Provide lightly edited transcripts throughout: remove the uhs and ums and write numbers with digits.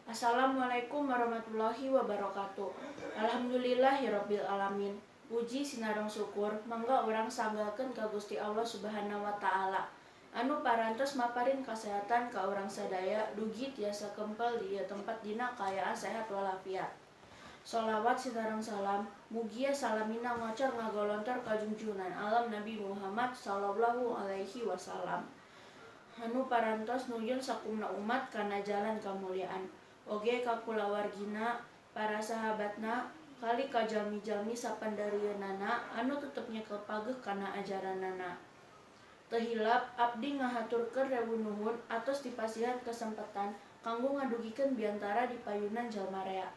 Assalamualaikum warahmatullahi wabarakatuh. Alhamdulillahirabbil alamin. Puji sinareng syukur mangga urang sanggakeun ka Gusti Allah Subhanahu wa taala. Anu parantos maparin kasehatan ka urang sadaya dugi tiasa kempel di tempat dina kaayaan sehat walafiat. Sholawat sinareng salam mugia salamina ngocor ngagolontor ka junjungan alam Nabi Muhammad sallallahu alaihi wasallam. Anu parantos nunyun sakumna umat kana jalan kamuliaan. Oge ka kulawargina, para sahabatna, kali ka jalmi-jalmi sapandarieunana anu tetep nyekel pageuh kana ajaranana. Teu hilap abdi ngahaturkeun rewu nuhun atos dipasihan kesempatan kanggo ngadugikeun biantara di payunan jalma rea.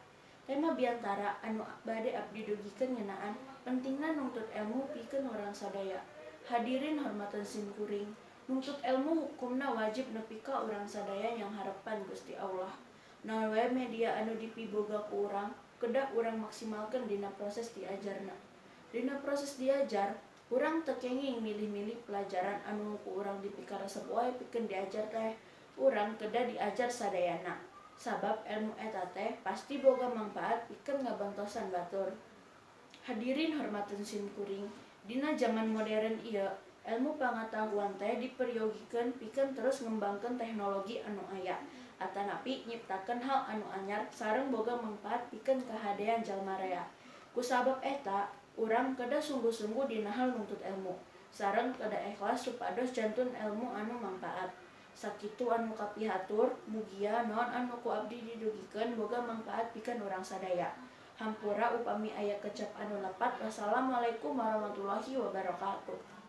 Tema biantara anu bade abdi dugikeun ngeunaan pentingna nungtut ilmu pikeun urang sadaya. Hadirin hormatan simkuring, nuntut ilmu hukumna wajib nepi ka urang sadaya yang harapan Gusti Allah. Naon wae media anu dipiboga ku urang, kedah urang maksimalkeun dina proses diajarna. Dina proses diajar, urang teu kenging milih-milih pelajaran anu ku urang dipikaresep wae pikeun diajar teh. Urang kedah diajar sadayana. Sabab ilmu eta teh pasti boga mangpaat pikeun ngabantosan batur. Hadirin hormatan simkuring, dina zaman modern ieu, ilmu pangatahuan teh diperyogikeun pikeun terus ngembangkeun teknologi anu aya. Atanapi nyiptakeun hal anu anyar sareng boga mangpaat pikeun kahadean jalma rea. Kusabab eta, urang kedah sungguh-sungguh dina hal nuntut ilmu, sareng kedah ikhlas supados jantun ilmu anu mangpaat. Sakitu anu kapihatur, mugia naon anu ku abdi didugikeun boga mangpaat pikeun urang sadaya. Hampura upami aya kecap anu lepat. Wassalamualaikum warahmatullahi wabarakatuh.